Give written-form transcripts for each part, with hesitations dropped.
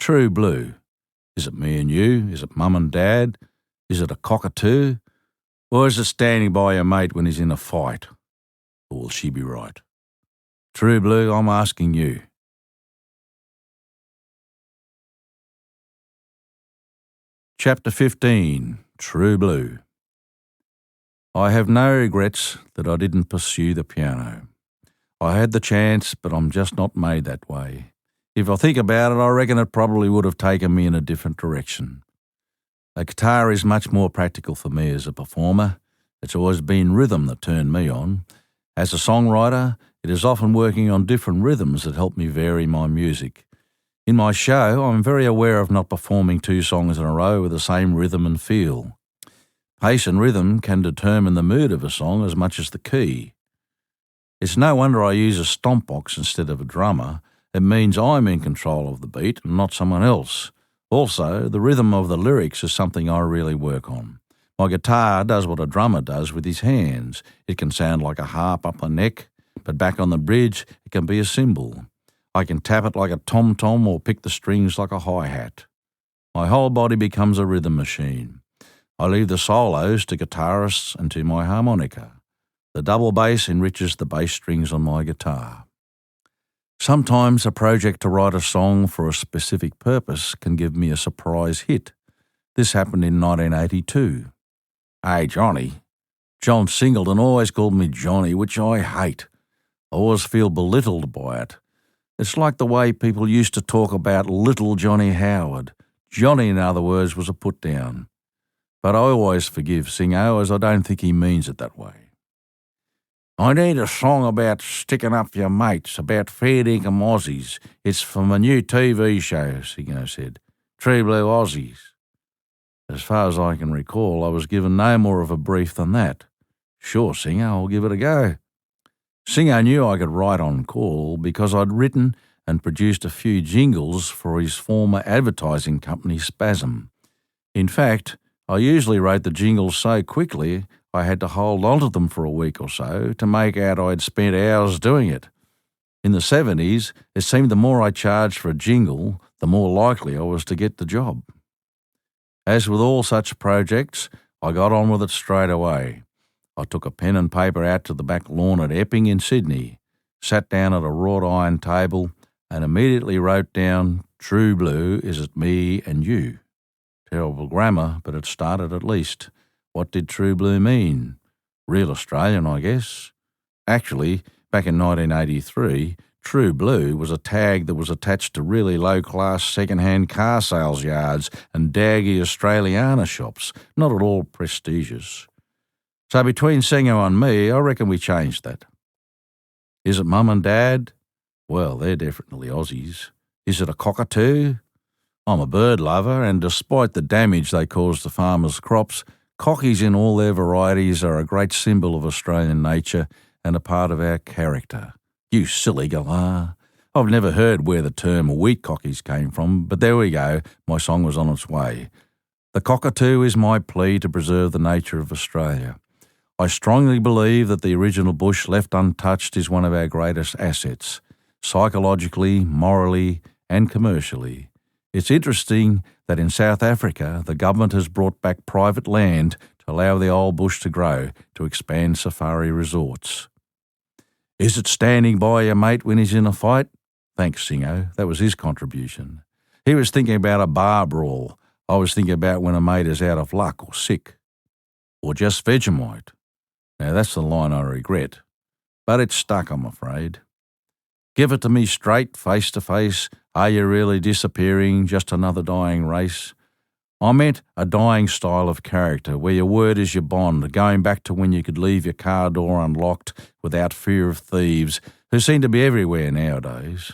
True blue. Is it me and you? Is it mum and dad? Is it a cockatoo? Or is it standing by your mate when he's in a fight? Or will she be right? True blue, I'm asking you. Chapter 15, True Blue. I have no regrets that I didn't pursue the piano. I had the chance, but I'm just not made that way. If I think about it, I reckon it probably would have taken me in a different direction. A guitar is much more practical for me as a performer. It's always been rhythm that turned me on. As a songwriter, it is often working on different rhythms that help me vary my music. In my show, I'm very aware of not performing 2 songs in a row with the same rhythm and feel. Pace and rhythm can determine the mood of a song as much as the key. It's no wonder I use a stomp box instead of a drummer. It means I'm in control of the beat and not someone else. Also, the rhythm of the lyrics is something I really work on. My guitar does what a drummer does with his hands. It can sound like a harp up a neck, but back on the bridge, it can be a cymbal. I can tap it like a tom-tom or pick the strings like a hi-hat. My whole body becomes a rhythm machine. I leave the solos to guitarists and to my harmonica. The double bass enriches the bass strings on my guitar. Sometimes a project to write a song for a specific purpose can give me a surprise hit. This happened in 1982. Hey, Johnny. John Singleton always called me Johnny, which I hate. I always feel belittled by it. It's like the way people used to talk about little Johnny Howard. Johnny, in other words, was a put-down. But I always forgive Singo, as I don't think he means it that way. I need a song about sticking up your mates, about fair dinkum Aussies. It's from a new TV show, Singo said. True Blue Aussies. As far as I can recall, I was given no more of a brief than that. Sure, Singo, I'll give it a go. Singo knew I could write on call because I'd written and produced a few jingles for his former advertising company, Spasm. In fact, I usually wrote the jingles so quickly I had to hold on to them for a week or so to make out I'd spent hours doing it. In the 70s, it seemed the more I charged for a jingle, the more likely I was to get the job. As with all such projects, I got on with it straight away. I took a pen and paper out to the back lawn at Epping in Sydney, sat down at a wrought iron table and immediately wrote down, True Blue, is it me and you? Terrible grammar, but it started at least. What did True Blue mean? Real Australian, I guess. Actually, back in 1983, True Blue was a tag that was attached to really low-class second-hand car sales yards and daggy Australiana shops, not at all prestigious. So between Singo and me, I reckon we changed that. Is it mum and dad? Well, they're definitely Aussies. Is it a cockatoo? I'm a bird lover, and despite the damage they cause to farmers' crops, cockies in all their varieties are a great symbol of Australian nature and a part of our character. You silly galah. I've never heard where the term wheat cockies came from, but there we go, my song was on its way. The cockatoo is my plea to preserve the nature of Australia. I strongly believe that the original bush left untouched is one of our greatest assets, psychologically, morally, and commercially. It's interesting that in South Africa, the government has brought back private land to allow the old bush to grow, to expand safari resorts. Is it standing by your mate when he's in a fight? Thanks, Singo. That was his contribution. He was thinking about a bar brawl. I was thinking about when a mate is out of luck or sick. Or just Vegemite. Now that's the line I regret. But it's stuck, I'm afraid. Give it to me straight, face to face. Are you really disappearing, just another dying race? I meant a dying style of character, where your word is your bond, going back to when you could leave your car door unlocked without fear of thieves, who seem to be everywhere nowadays.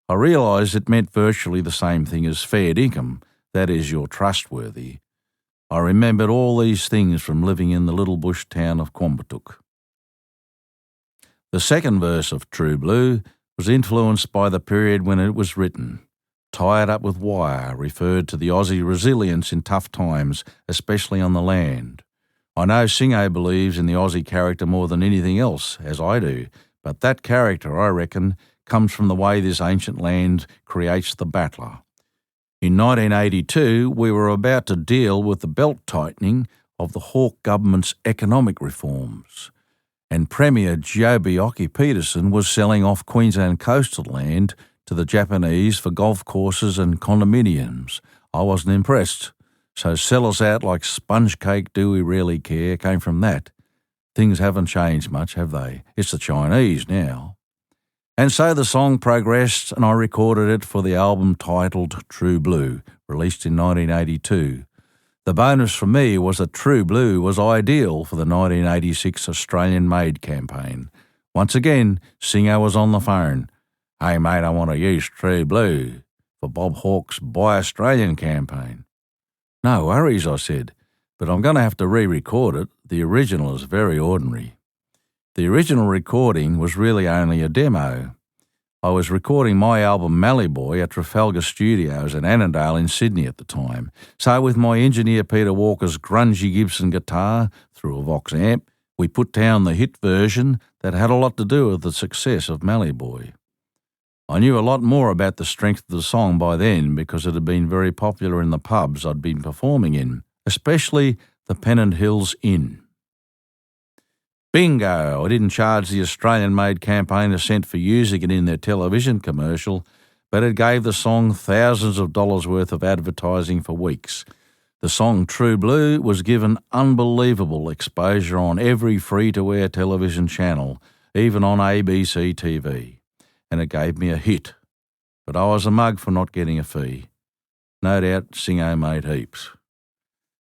I realised it meant virtually the same thing as fair dinkum, that is, you're trustworthy. I remembered all these things from living in the little bush town of Quambatook. The second verse of True Blue was influenced by the period when it was written. Tied Up with Wire referred to the Aussie resilience in tough times, especially on the land. I know Singo believes in the Aussie character more than anything else, as I do, but that character, I reckon, comes from the way this ancient land creates the battler. In 1982, we were about to deal with the belt-tightening of the Hawke government's economic reforms, and Premier Joby Peterson was selling off Queensland coastal land to the Japanese for golf courses and condominiums. I wasn't impressed, so sell us out like sponge cake, do we really care, came from that. Things haven't changed much, have they? It's the Chinese now. And so the song progressed, and I recorded it for the album titled True Blue, released in 1982. The bonus for me was that True Blue was ideal for the 1986 Australian-made campaign. Once again, Singo was on the phone. "Hey mate, I want to use True Blue for Bob Hawke's Buy Australian campaign." "No worries," I said, "but I'm going to have to re-record it. The original is very ordinary." The original recording was really only a demo. I was recording my album Mallee Boy at Trafalgar Studios in Annandale in Sydney at the time, so with my engineer Peter Walker's grungy Gibson guitar through a Vox amp, we put down the hit version that had a lot to do with the success of Mallee Boy. I knew a lot more about the strength of the song by then because it had been very popular in the pubs I'd been performing in, especially the Pennant Hills Inn. Bingo! I didn't charge the Australian-made campaign a cent for using it in their television commercial, but it gave the song thousands of dollars worth of advertising for weeks. The song True Blue was given unbelievable exposure on every free-to-air television channel, even on ABC TV, and it gave me a hit. But I was a mug for not getting a fee. No doubt Singo made heaps.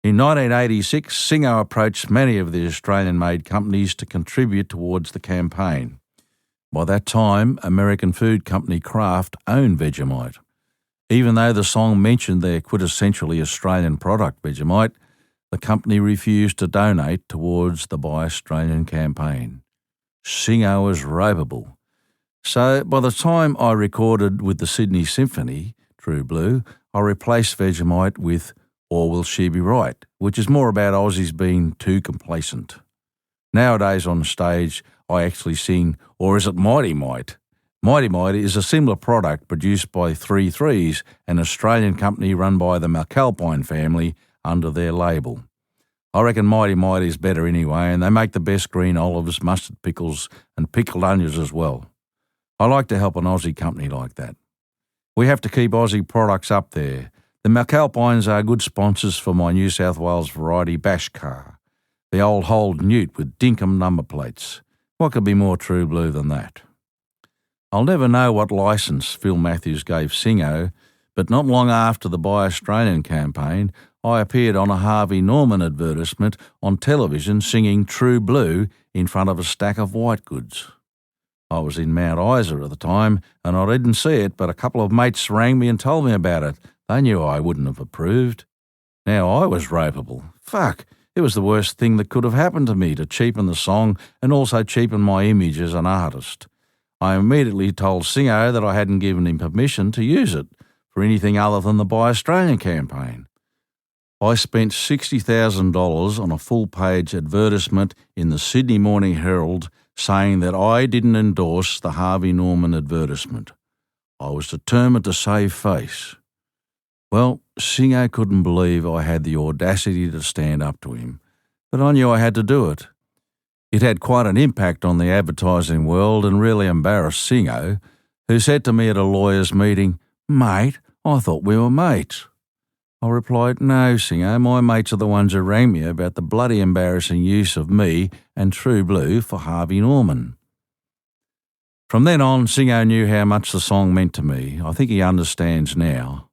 In 1986, Singo approached many of the Australian-made companies to contribute towards the campaign. By that time, American food company Kraft owned Vegemite. Even though the song mentioned their quintessentially Australian product, Vegemite, the company refused to donate towards the Buy Australian campaign. Singo was ropeable. So by the time I recorded with the Sydney Symphony, True Blue, I replaced Vegemite with Or Will She Be Right, which is more about Aussies being too complacent. Nowadays on stage, I actually sing Or Is It Mighty Might? Mighty Might is a similar product produced by 3 Threes, an Australian company run by the McAlpine family under their label. I reckon Mighty Might is better anyway, and they make the best green olives, mustard pickles and pickled onions as well. I like to help an Aussie company like that. We have to keep Aussie products up there. The McAlpines are good sponsors for my New South Wales variety bash car, the old Hold Newt with dinkum number plates. What could be more True Blue than that? I'll never know what licence Phil Matthews gave Singo, but not long after the Buy Australian campaign, I appeared on a Harvey Norman advertisement on television singing True Blue in front of a stack of white goods. I was in Mount Isa at the time, and I didn't see it, but a couple of mates rang me and told me about it. They knew I wouldn't have approved. Now I was ropeable. Fuck, it was the worst thing that could have happened to me to cheapen the song and also cheapen my image as an artist. I immediately told Singo that I hadn't given him permission to use it for anything other than the Buy Australian campaign. I spent $60,000 on a full-page advertisement in the Sydney Morning Herald saying that I didn't endorse the Harvey Norman advertisement. I was determined to save face. Well, Singo couldn't believe I had the audacity to stand up to him, but I knew I had to do it. It had quite an impact on the advertising world and really embarrassed Singo, who said to me at a lawyer's meeting, "Mate, I thought we were mates." I replied, "No, Singo, my mates are the ones who rang me about the bloody embarrassing use of me and True Blue for Harvey Norman." From then on, Singo knew how much the song meant to me. I think he understands now.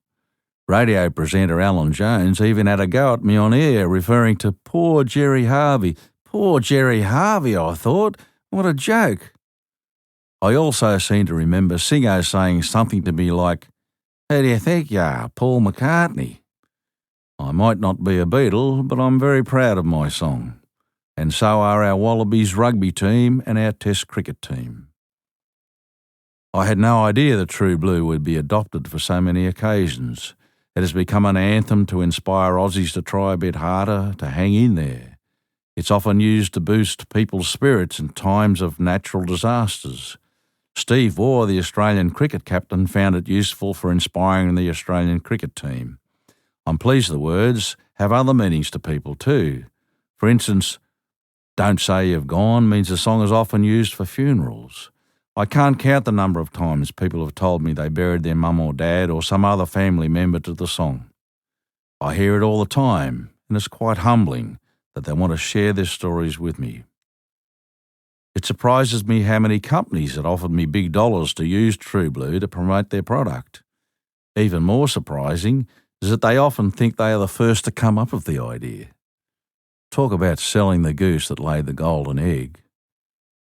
Radio presenter Alan Jones even had a go at me on air, referring to poor Jerry Harvey. Poor Jerry Harvey, I thought. What a joke. I also seem to remember Singo saying something to me like, "Who do you think you are, Paul McCartney?" I might not be a Beatle, but I'm very proud of my song. And so are our Wallabies rugby team and our Test cricket team. I had no idea that True Blue would be adopted for so many occasions. It has become an anthem to inspire Aussies to try a bit harder, to hang in there. It's often used to boost people's spirits in times of natural disasters. Steve Waugh, the Australian cricket captain, found it useful for inspiring the Australian cricket team. I'm pleased the words have other meanings to people too. For instance, "Don't Say You've Gone" means the song is often used for funerals. I can't count the number of times people have told me they buried their mum or dad or some other family member to the song. I hear it all the time, and it's quite humbling that they want to share their stories with me. It surprises me how many companies have offered me big dollars to use True Blue to promote their product. Even more surprising is that they often think they are the first to come up with the idea. Talk about selling the goose that laid the golden egg.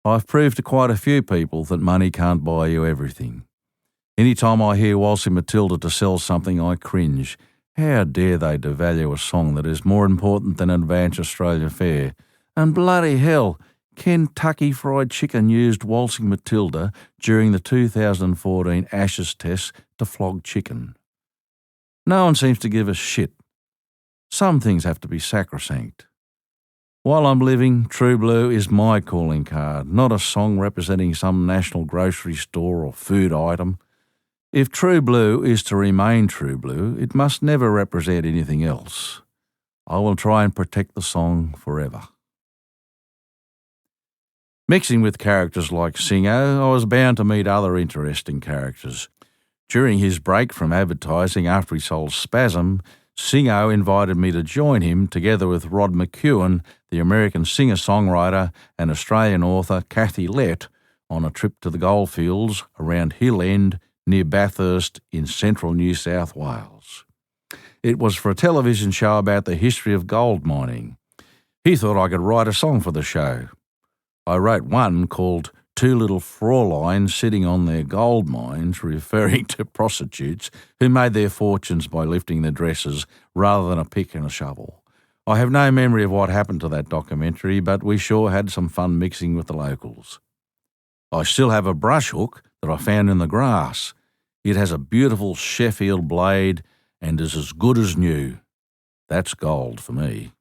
I've proved to quite a few people that money can't buy you everything. Any time I hear Waltzing Matilda to sell something, I cringe. How dare they devalue a song that is more important than Advance Australia Fair? And bloody hell, Kentucky Fried Chicken used Waltzing Matilda during the 2014 Ashes test to flog chicken. No one seems to give a shit. Some things have to be sacrosanct. While I'm living, True Blue is my calling card, not a song representing some national grocery store or food item. If True Blue is to remain True Blue, it must never represent anything else. I will try and protect the song forever. Mixing with characters like Singo, I was bound to meet other interesting characters. During his break from advertising after he sold Spasm, Singo invited me to join him together with Rod McEwen, the American singer-songwriter and Australian author Kathy Lett, on a trip to the goldfields around Hill End near Bathurst in central New South Wales. It was for a television show about the history of gold mining. He thought I could write a song for the show. I wrote one called "Two Little Frauleins Sitting on Their Gold Mines," referring to prostitutes who made their fortunes by lifting their dresses rather than a pick and a shovel. I have no memory of what happened to that documentary, but we sure had some fun mixing with the locals. I still have a brush hook that I found in the grass. It has a beautiful Sheffield blade and is as good as new. That's gold for me.